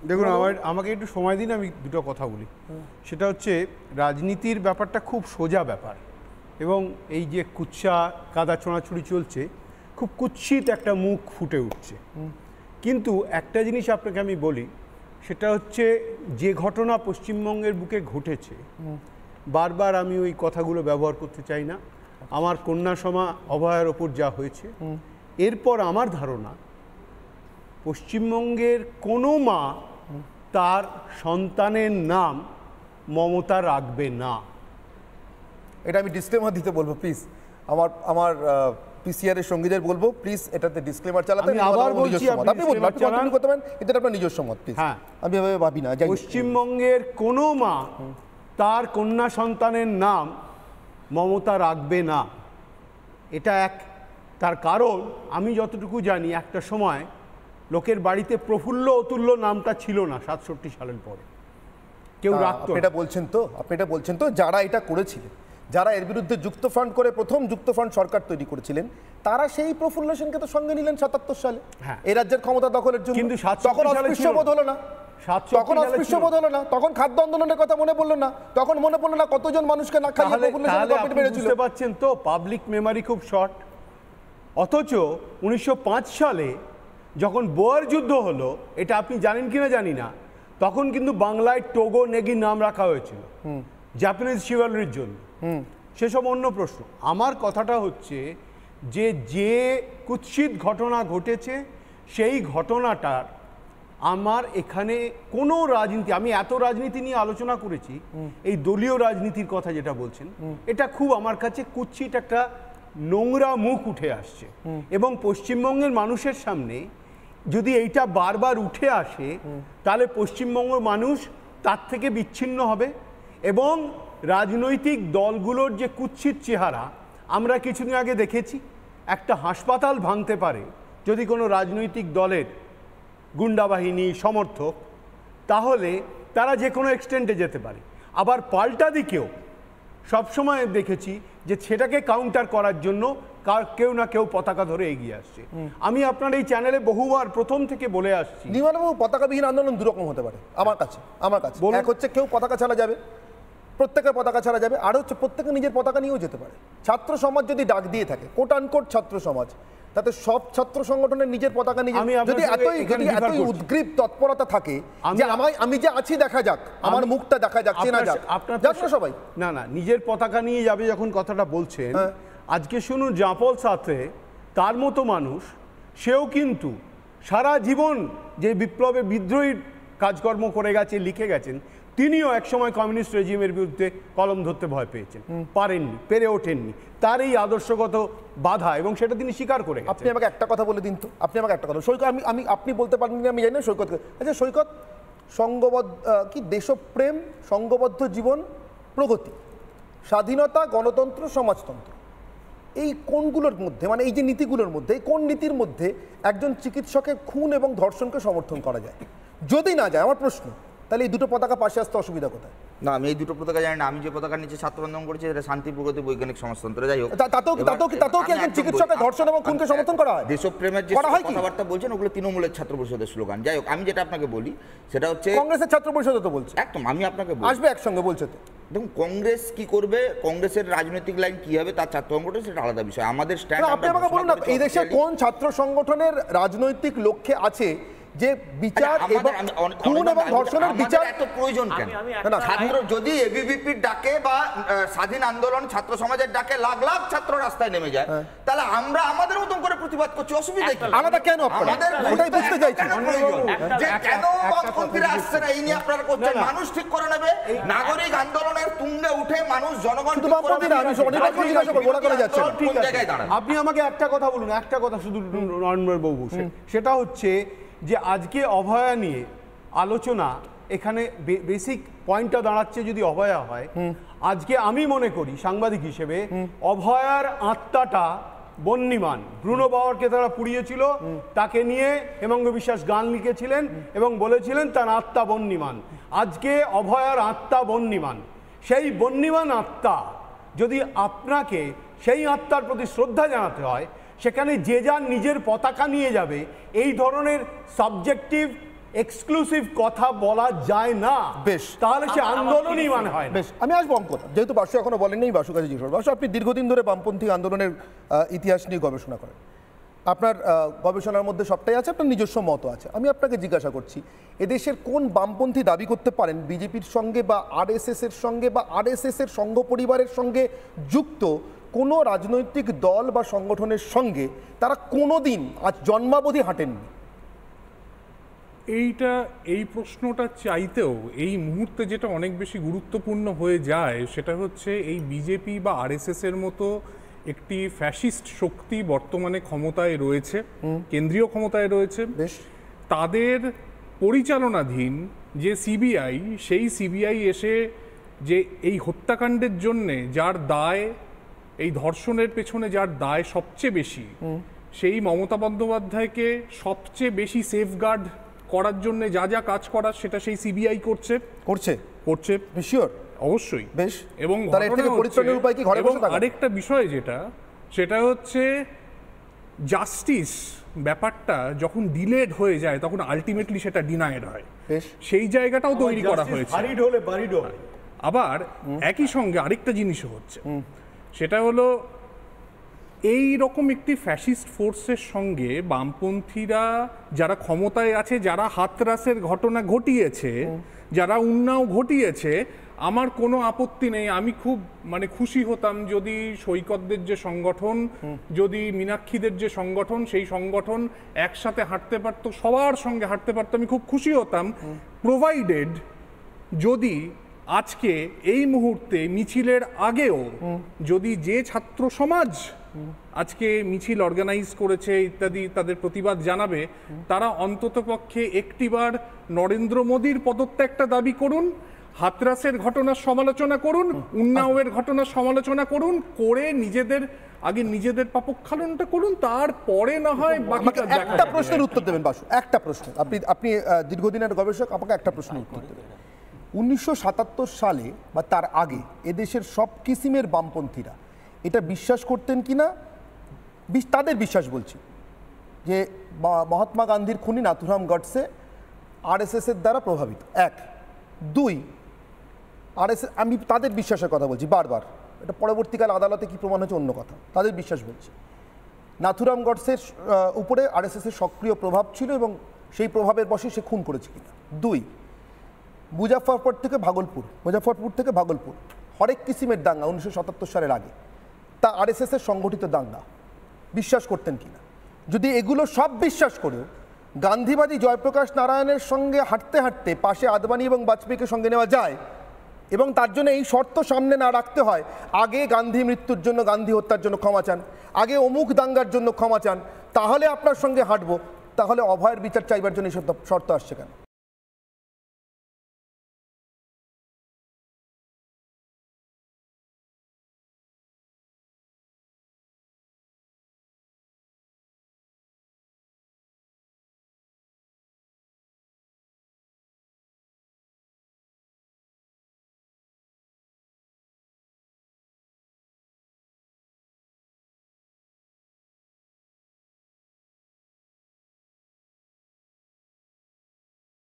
দেখুন, আমাকে একটু সময় দিন, আমি দুটো কথা বলি। সেটা হচ্ছে, রাজনীতির ব্যাপারটা খুব সোজা ব্যাপার, এবং এই যে কুৎসা কাদা ছোঁড়াছুড়ি চলছে, খুব কুৎসিত একটা মুখ ফুটে উঠছে। কিন্তু একটা জিনিস আপনাকে আমি বলি, সেটা হচ্ছে যে ঘটনা পশ্চিমবঙ্গের বুকে ঘটেছে, বারবার আমি ওই কথাগুলো ব্যবহার করতে চাই না। আমার কন্যা সমা অভয়ার ওপর যা হয়েছে, এরপর আমার ধারণা পশ্চিমবঙ্গের কোনো মা তার সন্তানের নাম মমতা রাখবে না। এটা আমি ডিসক্লেমার দিতে বলবো, প্লিজ। আমার পিসিআর এর সঙ্গীদের বলবো, প্লিজ এটাতে ডিসক্লেমার চালাতে। আমি আবার বলছি, আপনি বলুন, আপনি কন্টিনিউ করতে পারেন, এটা আপনার নিজস্ব মত, প্লিজ। হ্যাঁ, আমি এভাবে ভাবি না। পশ্চিমবঙ্গের কোনো মা তার কন্যা সন্তানের নাম মমতা রাখবে না, এটা এক। তার কারণ আমি যতটুকু জানি, একটা সময় লোকের বাড়িতে প্রফুল্ল অতুল্য নামটা ছিল না 67 সালের পরে, কেউ রাখতো। এটা বলছেন তো, আপনি এটা বলছেন তো, যারা এটা করেছিলেন, যারা এর বিরুদ্ধে যুক্ত ফ্রন্ট করে প্রথম যুক্ত ফ্রন্ট সরকার তৈরি করেছিলেন, তারা সেই প্রফুল্ল সেনকে তো সঙ্গে নিলেন 77 সালে এই রাজ্যের ক্ষমতা দখলের জন্য। কিন্তু তখন অস্পৃশ্যবোধ হলো না, তখন অস্পৃশ্যবোধ হলো না, তখন খাদ্য আন্দোলনের কথা মনে পড়লো না, তখন মনে পড়লো না কতজন মানুষকে না খাইয়ে প্রফুল্ল সেন কমিটি বেড়েছিল। বুঝতে পারছেন তো, পাবলিক মেমোরি খুব শর্ট। অথচ 1905 সালে যখন বোয়ার যুদ্ধ হলো, এটা আপনি জানেন কিনা জানি না, তখন কিন্তু বাংলায় টোগো নেগি নাম রাখা হয়েছিল জাপানিজ শিভালরির জন্য। সেসব অন্য প্রশ্ন। আমার কথাটা হচ্ছে যে কুৎসিত ঘটনা ঘটেছে, সেই ঘটনাটার আমার এখানে কোনো রাজনীতি, আমি এত রাজনীতি নিয়ে আলোচনা করেছি, এই দলীয় রাজনীতির কথা যেটা বলছেন, এটা খুব আমার কাছে কুৎসিত একটা নোংরা মুখ উঠে আসছে। এবং পশ্চিমবঙ্গের মানুষের সামনে যদি এইটা বারবার উঠে আসে, তাহলে পশ্চিমবঙ্গের মানুষ তার থেকে বিচ্ছিন্ন হবে। এবং রাজনৈতিক দলগুলোর যে কুৎসিত চেহারা, আমরা কিছুদিন আগে দেখেছি, একটা হাসপাতাল ভাঙতে পারে যদি কোনো রাজনৈতিক দলের গুন্ডা বাহিনী সমর্থক, তাহলে তারা যে কোনো এক্সটেন্টে যেতে পারে। আবার পাল্টা দিকেও সবসময় দেখেছি যে সেটাকে কাউন্টার করার জন্য কেউ না কেউ পতাকা ধরে এগিয়ে আসছে। আমি আপনার এই চ্যানেলে বহুবার প্রথম থেকে বলে আসছি, নির্মলবাবু, পতাকাবিহীন আন্দোলন দুরকম হতে পারে আমার কাছে। এক হচ্ছে কেউ পতাকা ছাড়া যাবে, প্রত্যেকের পতাকা ছাড়া যাবে, আর হচ্ছে প্রত্যেকে নিজের পতাকা নিয়েও যেতে পারে। ছাত্র সমাজ যদি ডাক দিয়ে থাকে, কোট আনকোট ছাত্র সমাজ, তাতে সব ছাত্র সংগঠনের নিজের পতাকা নিয়ে, যদি এতই উদ্গ্রীব তৎপরতা থাকে যে আমি যে আছি দেখা যাক, আমার মুখটা দেখা যাক, চেনা যাক, আপনার সবাই না নিজের পতাকা নিয়ে যাবে যখন কথাটা বলছেন, আজকে শুনুন জাপল সাথে তার মতো মানুষ, সেও কিন্তু সারা জীবন যে বিপ্লবে বিদ্রোহী কাজকর্ম করে গেছে, লিখে গেছেন, তিনিও একসময় কমিউনিস্ট রেজিমের বিরুদ্ধে কলম ধরতে ভয় পেয়েছেন, পারেননি, পেরে ওঠেননি। তার এই আদর্শগত বাধা, এবং সেটা তিনি স্বীকার করে। আপনি আমাকে একটা কথা বলে দিন তো, আপনি আমাকে একটা কথা, সৈকত, আমি আপনি বলতে পারেন আমি জানি না, সৈকত। আচ্ছা সৈকত, সঙ্গবদ্ধ কি দেশপ্রেম, সঙ্গবদ্ধ জীবন, প্রগতি, স্বাধীনতা, গণতন্ত্র, সমাজতন্ত্র, এই কোনগুলোর মধ্যে, মানে এই যে নীতিগুলোর মধ্যে, এই কোন নীতির মধ্যে একজন চিকিৎসকের খুন এবং ধর্ষণকে সমর্থন করা যায়? যদি না যায়, আমার প্রশ্ন, তাহলে এই দুটো পতাকা পাশে আসতে অসুবিধা কোথায়? না, আমি এই দুটো পতাকা জানি না। আমি যে পতাকা নিচে ছাত্র আন্দোলন করেছি সেটা শান্তি, প্রগতি, বৈজ্ঞানিক সমাজতন্ত্র। যাই হোক, তাতেও কি একজন চিকিৎসকের ধর্ষণ এবং খুনকে সমর্থন করা হয়? দেশপ্রেমের যে কথাবার্তা বলছেন, ওগুলো তৃণমূলের ছাত্র পরিষদের স্লোগান। যাই হোক, আমি যেটা আপনাকে বলি সেটা হচ্ছে কংগ্রেসের ছাত্র পরিষদও তো বলছে। একদম, আমি আপনাকে আসবে একসঙ্গে বলছে তো। দেখুন, কংগ্রেস কি করবে, কংগ্রেসের রাজনৈতিক লাইন কি হবে, তার ছাত্র সংগঠন সেটা আলাদা বিষয়। আমাদের স্ট্যান্ড, আপনি আমাকে বলুন না, এই দেশে কোন ছাত্র সংগঠনের রাজনৈতিক লক্ষ্যে আছে যে বিচার এবং খুন এবং ধর্ষণের বিচার এত প্রয়োজন কেন? ছাত্র যদি এবিভিপির ডাকে বা স্বাধীন আন্দোলন ছাত্র সমাজের ডাকে লাখ লাখ ছাত্র রাস্তায় নেমে যায়, তাহলে আমরা আমাদের মতন করে প্রতিবাদ করছি, অসুবিধা কি? আলাদা কেন? আমাদের ওটাই বুঝতে চাইছি যে কেন বামপন্থীরা আসছে না, এই নিয়ে আপনারা করছেন। মানুষ ঠিক করে নেবে। নাগরিক আন্দোলনের তুঙ্গে উঠে মানুষ, জনগণ ঠিক করে নেবে। আপনি আমাকে একটা কথা বলুন, একটা কথা শুধু নরেন্দ্রবাবু, সেটা হচ্ছে যে আজকে অভয়া নিয়ে আলোচনা, এখানে বেসিক পয়েন্টটা দাঁড়াচ্ছে যদি অভয়া হয়, আজকে আমি মনে করি সাংবাদিক হিসেবে অভয়ার আত্মাটা বন্যিমান। ব্রুনো বাওয়ারকে তারা পুড়িয়েছিল, তাকে নিয়ে হেমঙ্গ বিশ্বাস গান লিখেছিলেন এবং বলেছিলেন তার আত্মা বন্যিমান। আজকে অভয়ার আত্মা বন্যিমান। সেই বন্যিমান আত্মা যদি আপনাকে সেই আত্মার প্রতি শ্রদ্ধা জানাতে হয়, সেখানে যে যার নিজের পতাকা নিয়ে যাবে, এই ধরনের সাবজেক্টিভ এক্সক্লুসিভ কথা বলা যায় না, বেশ। তাহলে সে আন্দোলনই মানে হয় না। বেশ, আমি আসবো অঙ্কটা, যেহেতু বাসু এখনো বলেননি, বাসু কাছে জিজ্ঞেস করবো। বাসু, আপনি দীর্ঘদিন ধরে বামপন্থী আন্দোলনের ইতিহাস নিয়ে গবেষণা করেন, আপনার গবেষণার মধ্যে সবটাই আছে, আপনার নিজস্ব মত আছে। আমি আপনাকে জিজ্ঞাসা করছি, এদেশের কোন বামপন্থী দাবি করতে পারেন বিজেপির সঙ্গে বা আরএসএস এর সঙ্গে বা আরএসএস এর সংঘ পরিবারের সঙ্গে যুক্ত কোনো রাজনৈতিক দল বা সংগঠনের সঙ্গে তারা কোনোদিন আজ জন্মাবধি হাঁটেননি? এই প্রশ্নটা চাইতেও এই মুহূর্তে যেটা অনেক বেশি গুরুত্বপূর্ণ হয়ে যায় সেটা হচ্ছে এই বিজেপি বা আরএসএস এর মতো একটি ফ্যাসিস্ট শক্তি বর্তমানে ক্ষমতায় রয়েছে, কেন্দ্রীয় ক্ষমতায় রয়েছে। বেশ, তাদের পরিচালনাধীন যে সিবিআই, সেই সিবিআই এসে যে এই হত্যাকাণ্ডের জন্যে যার দায়, এই ধর্ষণের পেছনে যার দায় সবচেয়ে বেশি, সেই মমতা বন্দ্যোপাধ্যায়কে সবচেয়ে বেশি সেফগার্ড করার জন্য যা যা কাজ করার সেটা সেই সিবিআই করছে। শিওর, অবশ্যই। বেশ, এবং তার এর থেকে পরিত্রাণের উপায় কি ঘরে বসে থাকা? আরেকটা বিষয় সেটা হচ্ছে জাস্টিস ব্যাপারটা যখন ডিলেড হয়ে যায় তখন আলটিমেটলি সেটা ডিনাইড হয়। বেশ, সেই জায়গাটাও তৈরি করা হয়েছে। আবার একই সঙ্গে আরেকটা জিনিসও হচ্ছে, সেটা হলো এই রকম একটি ফ্যাসিস্ট ফোর্সের সঙ্গে বামপন্থীরা যারা ক্ষমতায় আছে, যারা হাতরাসের ঘটনা ঘটিয়েছে, যারা উন্নাও ঘটিয়েছে, আমার কোনো আপত্তি নেই। আমি খুব খুশি হতাম যদি সৈকতদের যে সংগঠন, যদি মীনাক্ষীদের যে সংগঠন, সেই সংগঠন একসাথে হাঁটতে পারতো, সবার সঙ্গে হাঁটতে পারতো, আমি খুব খুশি হতাম, প্রোভাইডেড যদি আজকে এই মুহূর্তে মিছিলের আগেও যদি যে ছাত্র সমাজ আজকে মিছিল অর্গানাইজ করেছে ইত্যাদি তাদের প্রতিবাদ জানাবে, তারা অন্ততপক্ষে একটিবার নরেন্দ্র মোদীর পদত্যাগটা দাবি করুন, হাতরাসের ঘটনার সমালোচনা করুন, উন্নাওয়ের ঘটনার সমালোচনা করুন, করে নিজেদের পাপক্ষালনটা করুন, তারপরে না হয় বাকিটা দেখা যাবে। একটা প্রশ্নের উত্তর দেবেন বাসু, একটা প্রশ্ন। আপনি দীর্ঘদিনের গবেষক, আমাকে একটা প্রশ্নের উত্তর দেবেন। 1977 সালে বা তার আগে এদেশের সব কিসিমের বামপন্থীরা এটা বিশ্বাস করতেন কিনা, তাদের বিশ্বাস বলছি, যে মহাত্মা গান্ধীর খুনি নাথুরাম গডসে আরএসএস এর দ্বারা প্রভাবিত? এক। দুই, আরএসএস, আমি তাদের বিশ্বাসের কথা বলছি বারবার, এটা পরবর্তীকালে আদালতে কি প্রমাণ হচ্ছে অন্য কথা, তাদের বিশ্বাস বলছি নাথুরাম গডসের উপরে আরএসএস এর সক্রিয় প্রভাব ছিল এবং সেই প্রভাবের বশে সে খুন করেছে কিনা। দুই, মুজাফফরপুর থেকে ভাগলপুর হরেক কিসিমের দাঙ্গা 1977 সালের আগে, তা আরএসএস এর সংগঠিত দাঙ্গা, বিশ্বাস করতেন কিনা? যদি এগুলো সব বিশ্বাস করেও গান্ধীবাদী জয়প্রকাশ নারায়ণের সঙ্গে হাঁটতে হাঁটতে পাশে আদবানি এবং বাজপেয়ীকে সঙ্গে নেওয়া যায় এবং তার জন্য এই শর্ত সামনে না রাখতে হয়, আগে গান্ধী মৃত্যুর জন্য, গান্ধী হত্যার জন্য ক্ষমা চান, আগে অমুক দাঙ্গার জন্য ক্ষমা চান, তাহলে আপনার সঙ্গে হাঁটবো, তাহলে অভয়ের বিচার চাইবার জন্য এই শর্ত আসছে কেন?